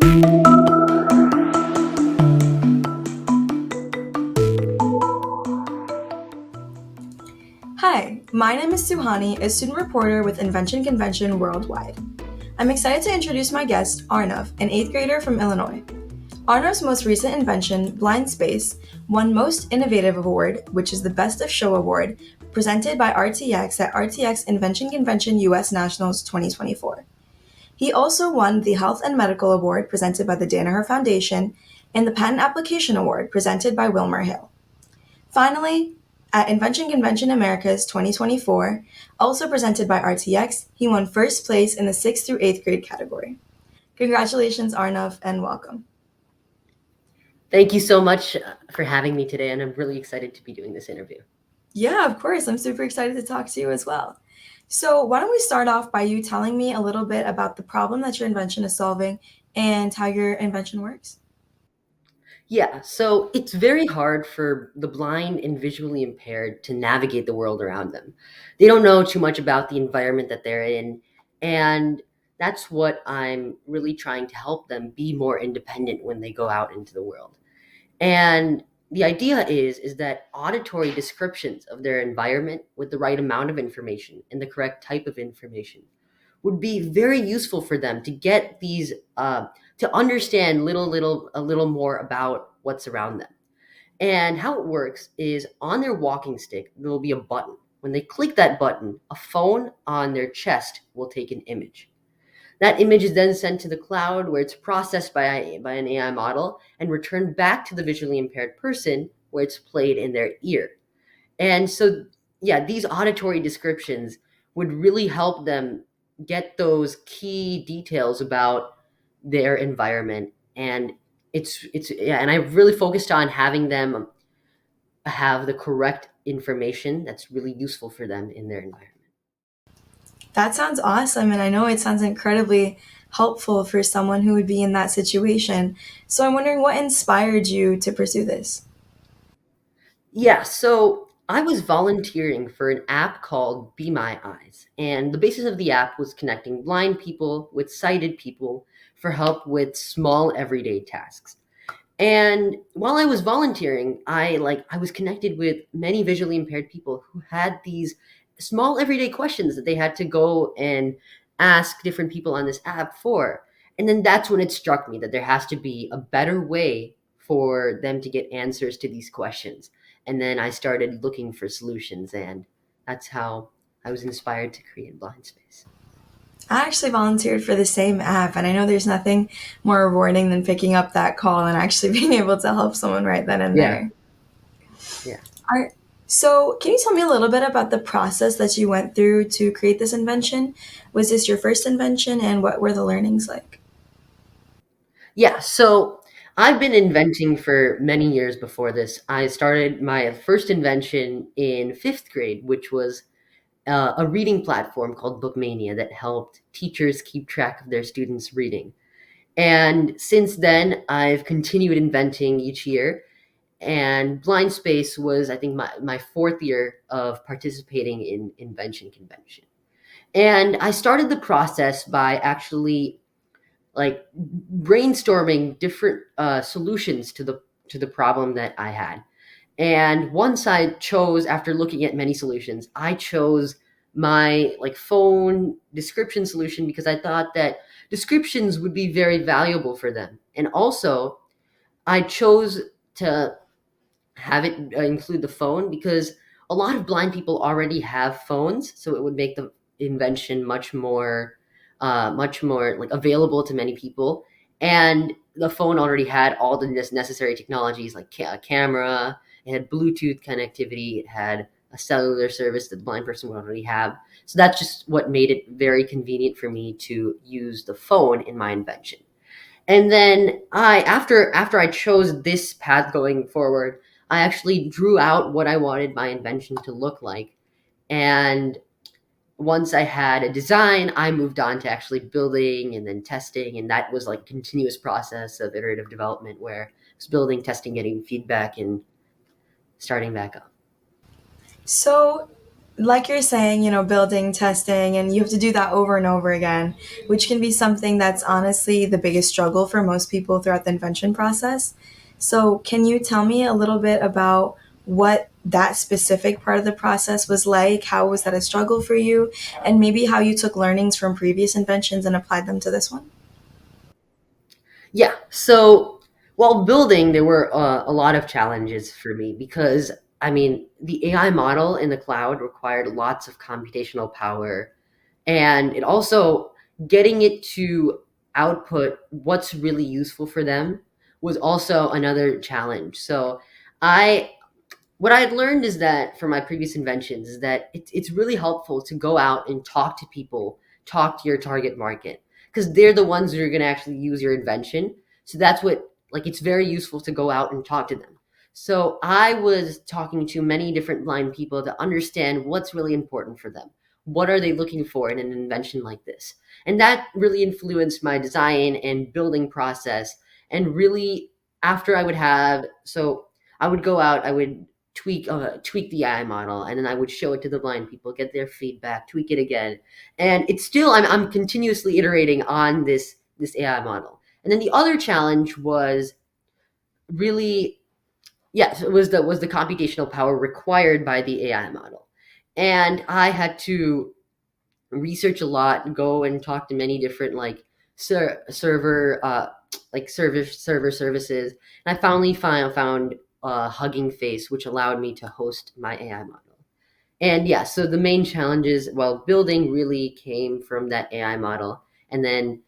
Hi, my name is Suhani, a student reporter with Invention Convention Worldwide. I'm excited to introduce my guest, Arnav, an 8th grader from Illinois. Arnav's most recent invention, BlindSpace, won Most Innovative Award, which is the Best of Show Award, presented by RTX at RTX Invention Convention U.S. Nationals 2024. He also won the Health and Medical Award presented by the Danaher Foundation and the Patent Application Award presented by Wilmer Hale. Finally, at Invention Convention Americas 2024, also presented by RTX, he won first place in the 6th through 8th grade category. Congratulations, Arnav, and welcome. Thank you so much for having me today, and I'm really excited to be doing this interview. Yeah, of course. I'm super excited to talk to you as well. So why don't we start off by you telling me a little bit about the problem that your invention is solving and how your invention works? Yeah, so it's very hard for the blind and visually impaired to navigate the world around them. They don't know too much about the environment that they're in, and that's what I'm really trying to help them be more independent when they go out into the world. And the idea is that auditory descriptions of their environment with the right amount of information and the correct type of information would be very useful for them to get these to understand a little more about what's around them. And how it works is on their walking stick there will be a button. When they click that button, a phone on their chest will take an image. That image is then sent to the cloud where it's processed by an AI model and returned back to the visually impaired person where it's played in their ear. And so, yeah, these auditory descriptions would really help them get those key details about their environment. And and I've really focused on having them have the correct information that's really useful for them in their environment. That sounds awesome, and I know it sounds incredibly helpful for someone who would be in that situation. So I'm wondering what inspired you to pursue this? Yeah, so I was volunteering for an app called Be My Eyes, and the basis of the app was connecting blind people with sighted people for help with small everyday tasks. And while I was volunteering, I was connected with many visually impaired people who had these small everyday questions that they had to go and ask different people on this app for. And then that's when it struck me that there has to be a better way for them to get answers to these questions. And then I started looking for solutions, and that's how I was inspired to create BlindSpace. I actually volunteered for the same app, and I know there's nothing more rewarding than picking up that call and actually being able to help someone right then and Yeah, there. yeah. All right. So, can you tell me a little bit about the process that you went through to create this invention? Was this your first invention, and what were the learnings like? Yeah, so I've been inventing for many years before this. I started my first invention in fifth grade, which was a reading platform called Bookmania that helped teachers keep track of their students' reading. And since then, I've continued inventing each year. And BlindSpace was, I think, my fourth year of participating in Invention Convention. And I started the process by actually like brainstorming different solutions to the problem that I had. And once I chose, after looking at many solutions, I chose my like phone description solution because I thought that descriptions would be very valuable for them. And also, I chose to have it include the phone because a lot of blind people already have phones, so it would make the invention much more like available to many people. And the phone already had all the necessary technologies like a camera, it had Bluetooth connectivity, it had a cellular service that the blind person would already have. So that's just what made it very convenient for me to use the phone in my invention. And then after I chose this path going forward, I actually drew out what I wanted my invention to look like. And once I had a design, I moved on to actually building and then testing. And that was like a continuous process of iterative development where I was building, testing, getting feedback, and starting back up. So, like you're saying, building, testing, and you have to do that over and over again, which can be something that's honestly the biggest struggle for most people throughout the invention process. So, can you tell me a little bit about what that specific part of the process was like? How was that a struggle for you? And maybe how you took learnings from previous inventions and applied them to this one? Yeah. So while building, there were a lot of challenges for me because, I mean, the AI model in the cloud required lots of computational power, and it also getting it to output what's really useful for them was also another challenge. So I what I had learned is that from my previous inventions is that it's really helpful to go out and talk to people, talk to your target market, because they're the ones who are going to actually use your invention. So that's what, like, it's very useful to go out and talk to them. So I was talking to many different blind people to understand what's really important for them. What are they looking for in an invention like this? And that really influenced my design and building process. And really, after I would have, so I would go out, I would tweak the AI model, and then I would show it to the blind people, get their feedback, tweak it again, and it's still I'm continuously iterating on this AI model. And then the other challenge was really, yes, it was the computational power required by the AI model, and I had to research a lot, go and talk to many different like server server services. And I finally found Hugging Face, which allowed me to host my AI model. And yeah, so the main challenges while building really came from that AI model. And then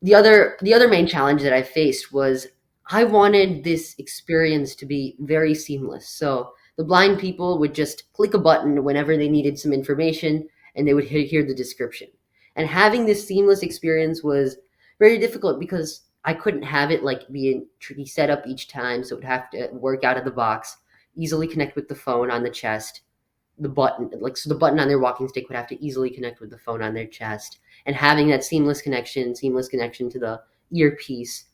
the other main challenge that I faced was I wanted this experience to be very seamless. So the blind people would just click a button whenever they needed some information, and they would hear the description. And having this seamless experience was very difficult because I couldn't have it like be tricky setup each time, so it would have to work out of the box, easily connect with the phone on the chest, the button like so the button on their walking stick would have to easily connect with the phone on their chest, and having that seamless connection to the earpiece,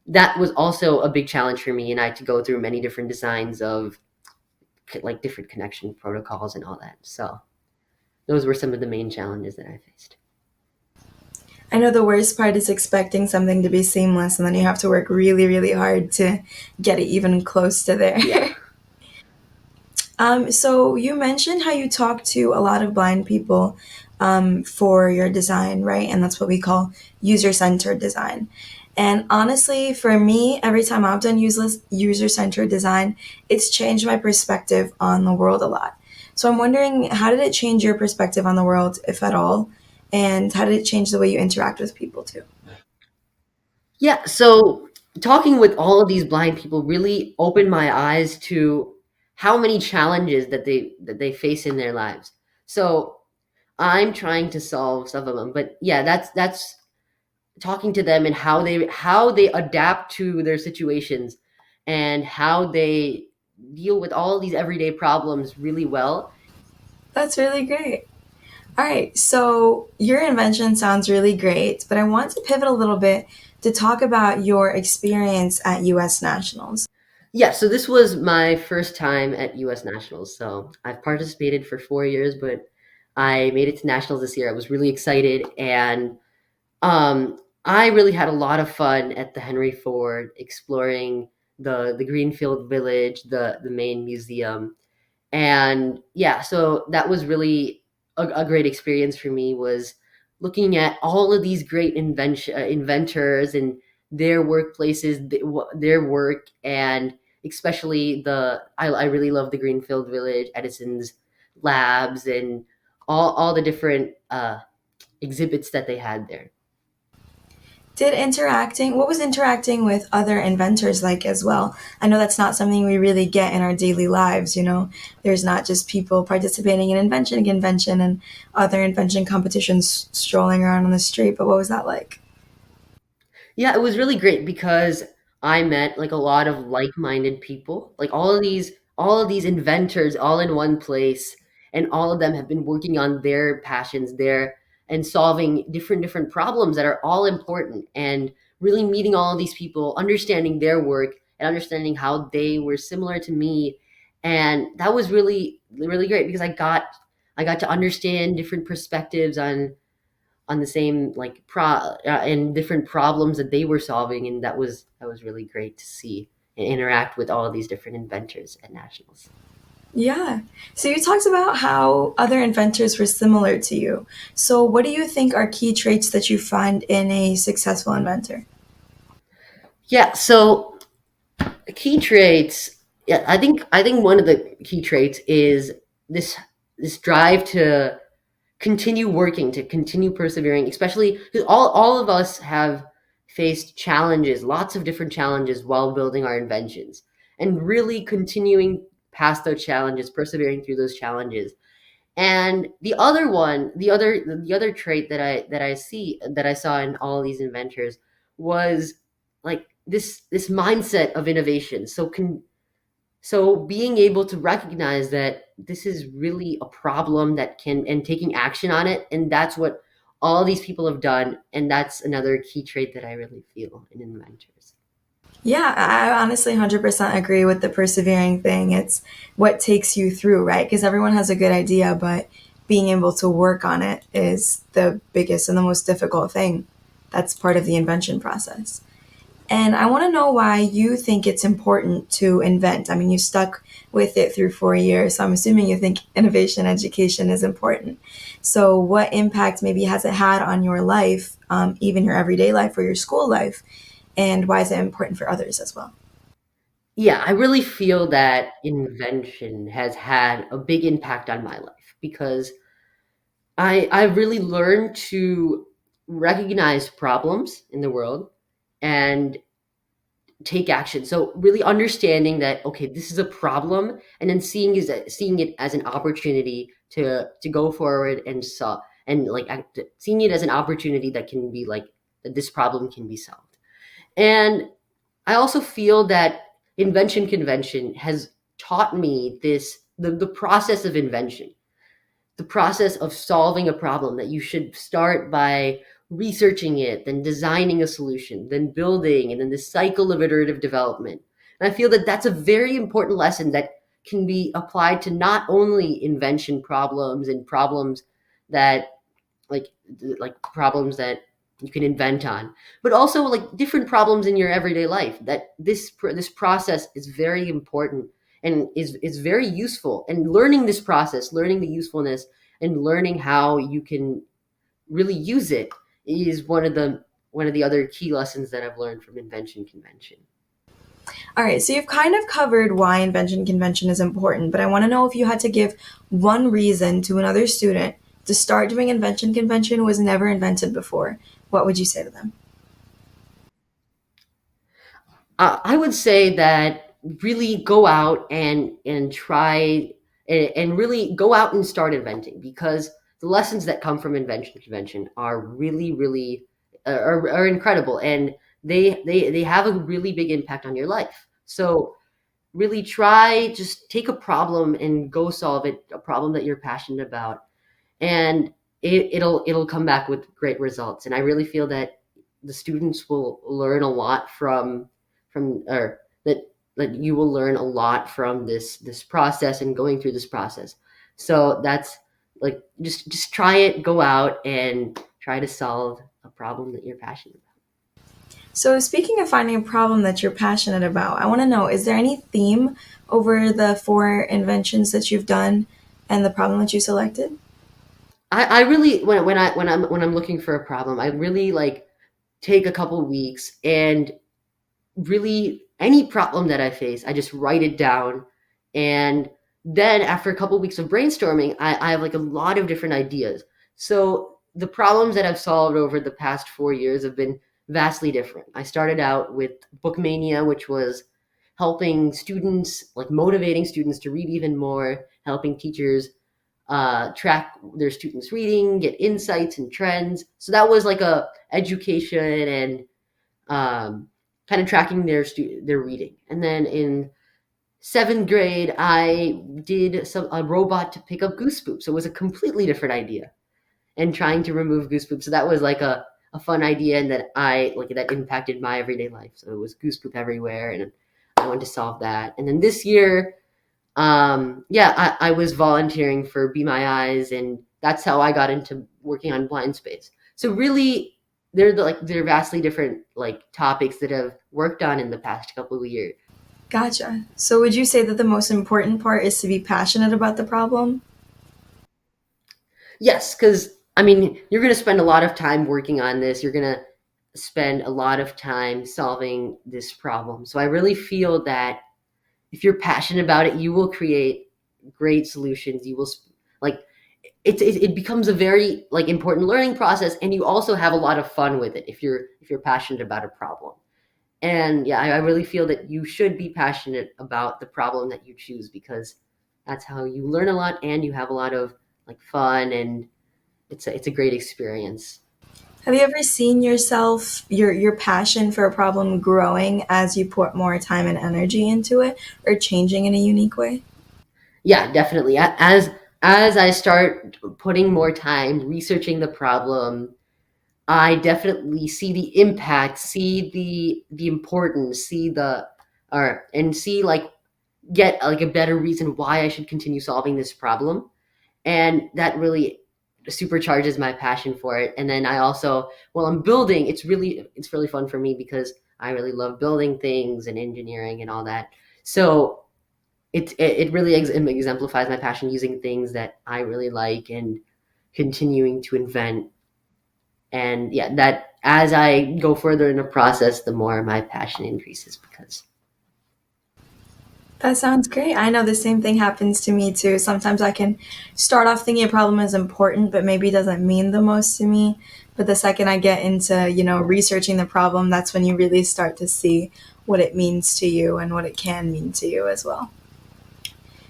that was also a big challenge for me, and I had to go through many different designs of like different connection protocols and all that. So those were some of the main challenges that I faced. I know the worst part is expecting something to be seamless, and then you have to work really, really hard to get it even close to there. Yeah. So you mentioned how you talk to a lot of blind people for your design, right? And that's what we call user-centered design. And honestly, for me, every time I've done user-centered design, it's changed my perspective on the world a lot. So I'm wondering, how did it change your perspective on the world, if at all? And how did it change the way you interact with people too? Yeah, so talking with all of these blind people really opened my eyes to how many challenges that they face in their lives. So I'm trying to solve some of them, but yeah, that's talking to them and how they adapt to their situations and how they deal with all these everyday problems really well. That's really great. All right, so your invention sounds really great, but I want to pivot a little bit to talk about your experience at U.S. Nationals. Yeah, so this was my first time at US Nationals. So I've participated for 4 years, but I made it to Nationals this year. I was really excited, and I really had a lot of fun at the Henry Ford, exploring the Greenfield Village, the main museum. And yeah, so that was really a great experience for me, was looking at all of these great inventors and their workplaces, their work, and especially I really love the Greenfield Village, Edison's labs, and all the different exhibits that they had there. What was interacting with other inventors like as well? I know that's not something we really get in our daily lives, There's not just people participating in invention convention and other invention competitions strolling around on the street, but what was that like? Yeah, it was really great because I met like a lot of like-minded people, like all of these inventors all in one place, and all of them have been working on their passions there and solving different problems that are all important, and really meeting all of these people, understanding their work and understanding how they were similar to me. And that was really really great because I got to understand different perspectives on the same and different problems that they were solving, and that was really great to see and interact with all of these different inventors at nationals. Yeah. So you talked about how other inventors were similar to you. So what do you think are key traits that you find in a successful inventor? Yeah, so key traits. Yeah, I think one of the key traits is this this drive to continue working, to continue persevering, especially because all of us have faced challenges, lots of different challenges while building our inventions, and really continuing past those challenges, persevering through those challenges. And the other trait that I saw in all these inventors was like this mindset of innovation. So being able to recognize that this is really a problem that can and taking action on it, and that's what all these people have done, and that's another key trait that I really feel in inventors. Yeah, I honestly 100% agree with the persevering thing. It's what takes you through, right? Because everyone has a good idea, but being able to work on it is the biggest and the most difficult thing. That's part of the invention process. And I want to know why you think it's important to invent. I mean, you stuck with it through 4 years, so I'm assuming you think innovation education is important. So, what impact maybe has it had on your life, even your everyday life or your school life? And why is it important for others as well? Yeah, I really feel that invention has had a big impact on my life because I really learned to recognize problems in the world and take action. So really understanding that okay, this is a problem, and then seeing it as an opportunity to go forward and solve, and seeing it as an opportunity that can be like that this problem can be solved. And I also feel that invention convention has taught me the process of invention, the process of solving a problem, that you should start by researching it, then designing a solution, then building, and then this cycle of iterative development. And I feel that that's a very important lesson that can be applied to not only invention problems and problems that like problems that you can invent on, but also like different problems in your everyday life. That this process is very important and is very useful. And learning this process, learning the usefulness, and learning how you can really use it is one of the other key lessons that I've learned from invention convention. All right, so you've kind of covered why invention convention is important, but I want to know if you had to give one reason to another student to start doing invention convention was never invented before, what would you say to them? I would say that really go out and try and really go out and start inventing, because the lessons that come from invention convention are really are incredible, and they have a really big impact on your life. So really try, just take a problem and go solve it, a problem that you're passionate about, and it'll come back with great results. And I really feel that the students will learn a lot from or that you will learn a lot from this process and going through this process. So that's like just try it, go out and try to solve a problem that you're passionate about. So, speaking of finding a problem that you're passionate about, I want to know, is there any theme over the four inventions that you've done and the problem that you selected? I really when I'm looking for a problem, I really like take a couple weeks, and really any problem that I face, I just write it down. And then after a couple of weeks of brainstorming, I have like a lot of different ideas. So the problems that I've solved over the past 4 years have been vastly different. I started out with Bookmania, which was helping students, like motivating students to read even more, helping teachers track their students' reading, get insights and trends. So that was like a education and kind of tracking their reading. And then in seventh grade, I did a robot to pick up goose poop. So it was a completely different idea, and trying to remove goose poop. So that was like a fun idea, and that impacted my everyday life. So it was goose poop everywhere, and I wanted to solve that. And then this year, Yeah, I was volunteering for Be My Eyes, and that's how I got into working on BlindSpace. So really, they're vastly different like topics that I've worked on in the past couple of years. Gotcha. So would you say that the most important part is to be passionate about the problem? Yes, because I mean, you're going to spend a lot of time working on this. You're going to spend a lot of time solving this problem. So I really feel that if you're passionate about it, you will create great solutions. You will like it becomes a very like important learning process, and you also have a lot of fun with it if you're passionate about a problem. And yeah, I really feel that you should be passionate about the problem that you choose because that's how you learn a lot and you have a lot of like fun, and it's a great experience. Have you ever seen yourself, your passion for a problem growing as you put more time and energy into it or changing in a unique way? Yeah, definitely. As I start putting more time researching the problem, I definitely see the impact, see the importance, see the or and see like get like a better reason why I should continue solving this problem. And that really supercharges my passion for it. And then I also, while I'm building, it's really fun for me because I really love building things and engineering and all that. So it really exemplifies my passion using things that I really like and continuing to invent. And yeah, that as I go further in the process, the more my passion increases because That sounds great. I know the same thing happens to me too. Sometimes I can start off thinking a problem is important, but maybe doesn't mean the most to me. But the second I get into, researching the problem, that's when you really start to see what it means to you and what it can mean to you as well.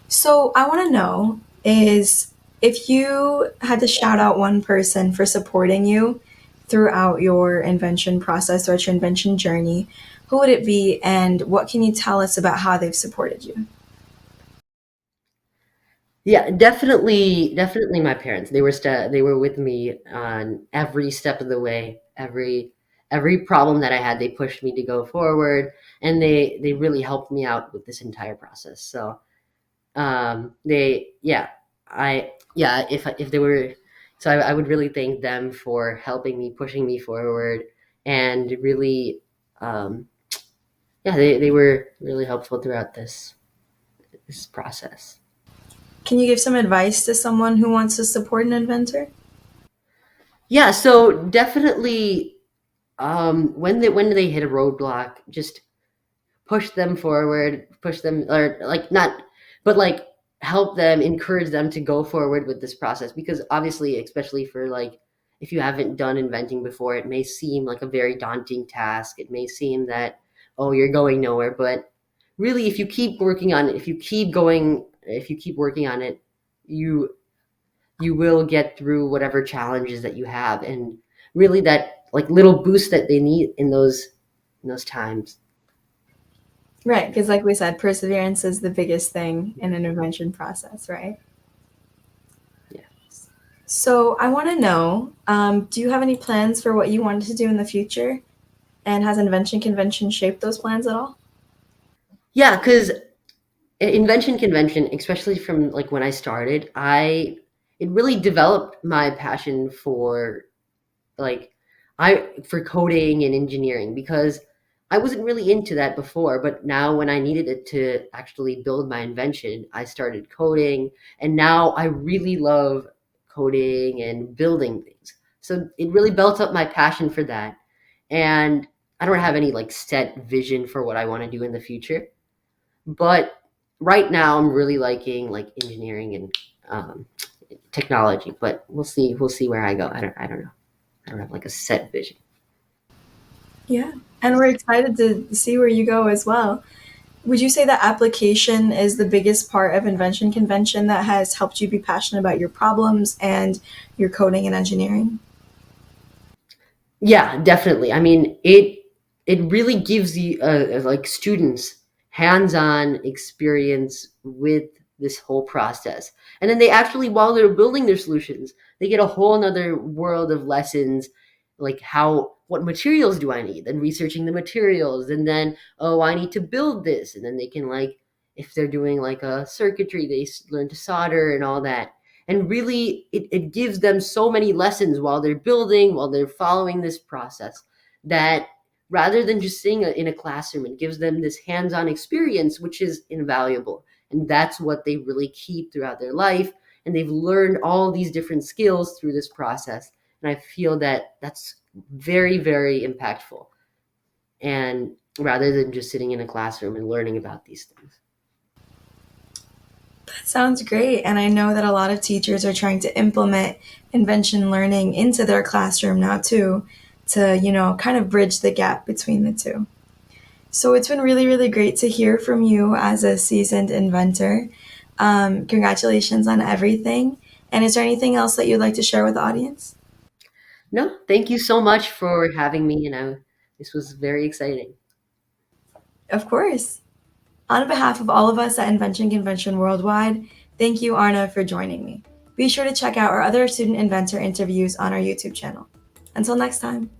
So I want to know is if you had to shout out one person for supporting you throughout your invention process, throughout your invention journey, who would it be and what can you tell us about how they've supported you? yeah, definitely my parents. They were with me on every step of the way. Every problem that I had, they pushed me to go forward, and they really helped me out with this entire process. So they yeah, I yeah, if they were so I would really thank them for helping me, pushing me forward, and really um yeah, they were really helpful throughout this process. Can you give some advice to someone who wants to support an inventor? Yeah, so definitely when they hit a roadblock, just push them forward, push them or like not but like help them, encourage them to go forward with this process because obviously, especially for like if you haven't done inventing before, it may seem like a very daunting task. It may seem that oh, you're going nowhere, but really if you keep working on it, if you keep working on it, you you will get through whatever challenges that you have and really that like little boost that they need in those times. Right, because like we said, perseverance is the biggest thing in an invention process, right? Yeah. So I want to know, do you have any plans for what you wanted to do in the future? And has Invention Convention shaped those plans at all? Yeah, because invention convention, especially from like when I started, I it really developed my passion for like I for coding and engineering because I wasn't really into that before, but now when I needed it to actually build my invention, I started coding and now I really love coding and building things. So it really built up my passion for that. And I don't have any like set vision for what I want to do in the future, but right now I'm really liking like engineering and technology, but we'll see where I go. I don't know. I don't have like a set vision. Yeah. And we're excited to see where you go as well. Would you say that application is the biggest part of Invention Convention that has helped you be passionate about your problems and your coding and engineering? Yeah, definitely. I mean, it really gives you like students hands-on experience with this whole process. And then they actually, while they're building their solutions, they get a whole another world of lessons, like how what materials do I need, and researching the materials, and then oh, I need to build this, and then they can like if they're doing like a circuitry, they learn to solder and all that. And really, it gives them so many lessons while they're building, while they're following this process, that rather than just sitting in a classroom, it gives them this hands-on experience, which is invaluable. And that's what they really keep throughout their life. And they've learned all these different skills through this process. And I feel that that's very, very impactful. And rather than just sitting in a classroom and learning about these things. That sounds great. And I know that a lot of teachers are trying to implement invention learning into their classroom now too, to, kind of bridge the gap between the two. So it's been really, really great to hear from you as a seasoned inventor. Congratulations on everything. And is there anything else that you'd like to share with the audience? No, thank you so much for having me. And this was very exciting. Of course. On behalf of all of us at Invention Convention Worldwide, thank you, Arnav, for joining me. Be sure to check out our other student inventor interviews on our YouTube channel. Until next time.